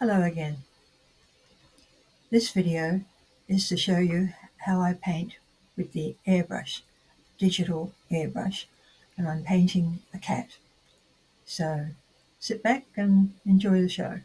Hello again. This video is to show you how I paint with the airbrush, digital airbrush, and I'm painting a cat. So sit back and enjoy the show.